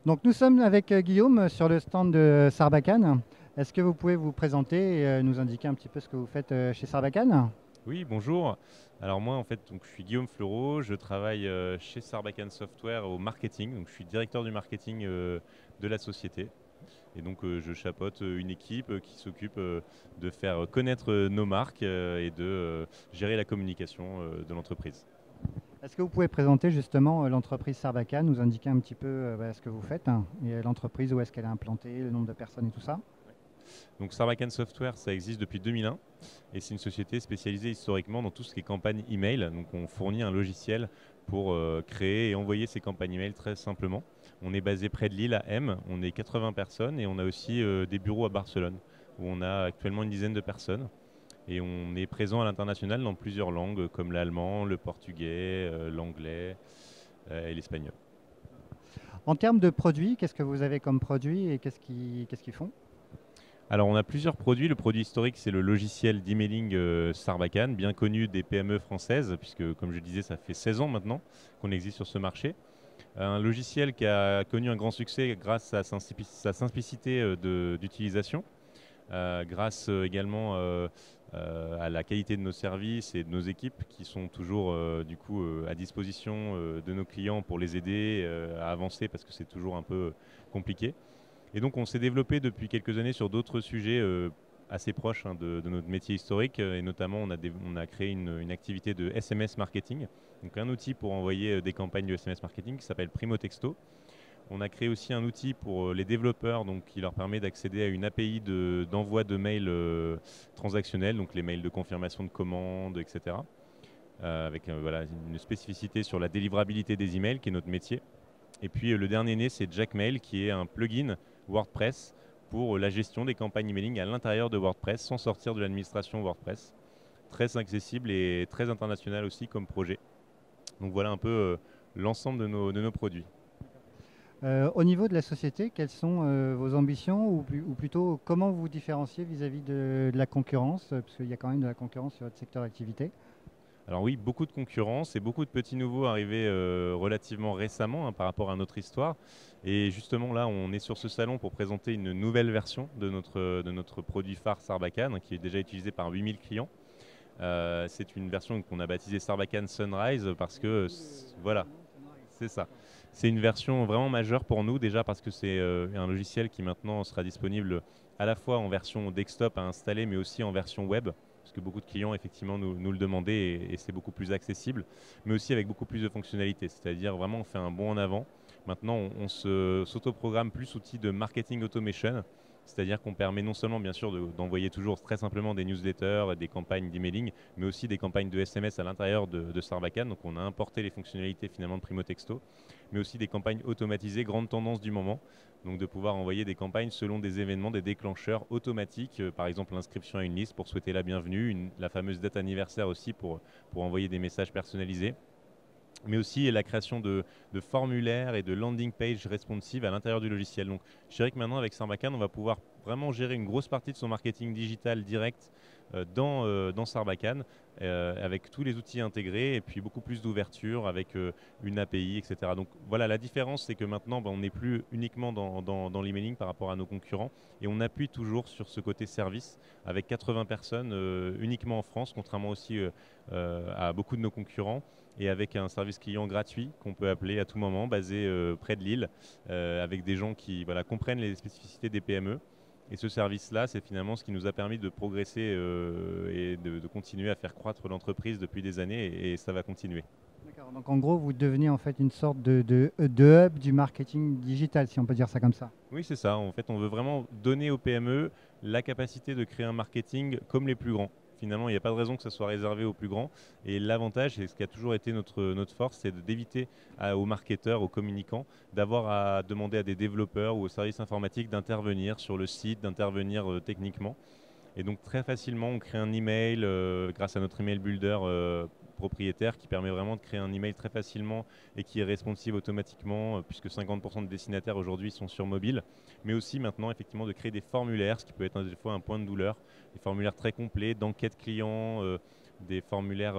Donc nous sommes avec Guillaume sur le stand de Sarbacane. Est-ce que vous pouvez vous présenter et nous indiquer un petit peu ce que vous faites chez Sarbacane? Oui, bonjour. Alors moi, en fait, donc, je suis Guillaume Fleureau, je travaille chez Sarbacane Software au marketing, donc je suis directeur du marketing de la société. Et donc je chapeaute une équipe qui s'occupe de faire connaître nos marques et de gérer la communication de l'entreprise. Est-ce que vous pouvez présenter justement l'entreprise Sarbacane, nous indiquer un petit peu ce que vous faites, hein, et l'entreprise, où est-ce qu'elle est implantée, le nombre de personnes et tout ça? Donc Sarbacane Software, ça existe depuis 2001 et c'est une société spécialisée historiquement dans tout ce qui est campagne email. Donc on fournit un logiciel pour créer et envoyer ces campagnes email très simplement. On est basé près de Lille à M, on est 80 personnes et on a aussi des bureaux à Barcelone où on a actuellement une dizaine de personnes. Et on est présent à l'international dans plusieurs langues comme l'allemand, le portugais, l'anglais et l'espagnol. En termes de produits, qu'est-ce que vous avez comme produit et qu'est-ce qu'ils font? Alors, on a plusieurs produits. Le produit historique, c'est le logiciel d'emailing Sarbacane, bien connu des PME françaises, puisque, comme je disais, ça fait 16 ans maintenant qu'on existe sur ce marché. Un logiciel qui a connu un grand succès grâce à sa simplicité d'utilisation, grâce également à la qualité de nos services et de nos équipes qui sont toujours à disposition de nos clients pour les aider à avancer parce que c'est toujours un peu compliqué. Et donc, on s'est développé depuis quelques années sur d'autres sujets assez proches de notre métier historique. Et notamment, on a créé une activité de SMS marketing. Donc, un outil pour envoyer des campagnes de SMS marketing qui s'appelle Primo Texto. On a créé aussi un outil pour les développeurs donc, qui leur permet d'accéder à une API d'envoi de mails transactionnels, donc les mails de confirmation de commande, etc. Avec voilà, une spécificité sur la délivrabilité des emails, qui est notre métier. Et puis le dernier né, c'est Jackmail, qui est un plugin WordPress pour la gestion des campagnes emailing à l'intérieur de WordPress, sans sortir de l'administration WordPress. Très accessible et très international aussi comme projet. Donc voilà un peu l'ensemble de nos produits. Au niveau de la société, quelles sont vos ambitions ou plutôt comment vous vous différenciez vis-à-vis de la concurrence, parce qu'il y a quand même de la concurrence sur votre secteur d'activité? Alors oui, beaucoup de concurrence et beaucoup de petits nouveaux arrivés relativement récemment par rapport à notre histoire. Et justement là, on est sur ce salon pour présenter une nouvelle version de notre produit phare Sarbacane, qui est déjà utilisé par 8000 clients. C'est une version qu'on a baptisée Sarbacane Sunrise parce que voilà, c'est ça. C'est une version vraiment majeure pour nous déjà parce que c'est un logiciel qui maintenant sera disponible à la fois en version desktop à installer mais aussi en version web parce que beaucoup de clients effectivement nous le demandaient et c'est beaucoup plus accessible mais aussi avec beaucoup plus de fonctionnalités. C'est-à-dire vraiment on fait un bond en avant. Maintenant s'autoprogramme plus outil de marketing automation. C'est-à-dire qu'on permet non seulement bien sûr d'envoyer toujours très simplement des newsletters, des campagnes d'emailing, mais aussi des campagnes de SMS à l'intérieur de Sarbacane. Donc on a importé les fonctionnalités finalement de Primo Texto, mais aussi des campagnes automatisées, grande tendance du moment. Donc de pouvoir envoyer des campagnes selon des événements, des déclencheurs automatiques, par exemple l'inscription à une liste pour souhaiter la bienvenue, la fameuse date anniversaire aussi pour envoyer des messages personnalisés, mais aussi la création de formulaires et de landing page responsive à l'intérieur du logiciel. Donc, je dirais que maintenant, avec Sarbacane, on va pouvoir vraiment gérer une grosse partie de son marketing digital direct dans Sarbacane, avec tous les outils intégrés et puis beaucoup plus d'ouverture avec une API, etc. Donc voilà, la différence, c'est que maintenant, on n'est plus uniquement dans l'emailing par rapport à nos concurrents et on appuie toujours sur ce côté service avec 80 personnes uniquement en France, contrairement aussi à beaucoup de nos concurrents et avec un service client gratuit qu'on peut appeler à tout moment, basé près de Lille, avec des gens qui voilà, comprennent les spécificités des PME. Et ce service-là, c'est finalement ce qui nous a permis de progresser et de continuer à faire croître l'entreprise depuis des années et ça va continuer. D'accord. Donc en gros, vous devenez en fait une sorte de hub du marketing digital, si on peut dire ça comme ça. Oui, c'est ça. En fait, on veut vraiment donner aux PME la capacité de créer un marketing comme les plus grands. Finalement, il n'y a pas de raison que ça soit réservé aux plus grands. Et l'avantage, et ce qui a toujours été notre force, c'est d'éviter aux marketeurs, aux communicants, d'avoir à demander à des développeurs ou aux services informatiques d'intervenir sur le site, d'intervenir techniquement. Et donc très facilement, on crée un email grâce à notre email builder propriétaire qui permet vraiment de créer un email très facilement et qui est responsive automatiquement puisque 50% de destinataires aujourd'hui sont sur mobile. Mais aussi maintenant effectivement de créer des formulaires, ce qui peut être des fois un point de douleur, des formulaires très complets d'enquête client, des formulaires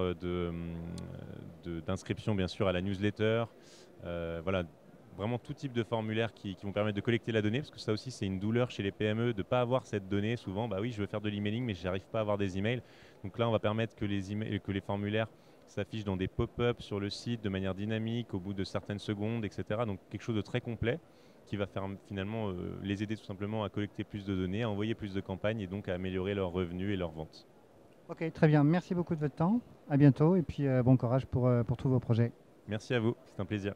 d'inscription bien sûr à la newsletter. Voilà, vraiment tout type de formulaires qui vont permettre de collecter la donnée, parce que ça aussi c'est une douleur chez les PME de ne pas avoir cette donnée. Souvent, bah oui, je veux faire de l'emailing, mais je n'arrive pas à avoir des emails. Donc là, on va permettre que que les formulaires s'affichent dans des pop-up sur le site de manière dynamique au bout de certaines secondes, etc. Donc quelque chose de très complet qui va faire finalement les aider tout simplement à collecter plus de données, à envoyer plus de campagnes et donc à améliorer leurs revenus et leurs ventes. Ok, très bien. Merci beaucoup de votre temps. À bientôt et puis bon courage pour tous vos projets. Merci à vous, c'est un plaisir.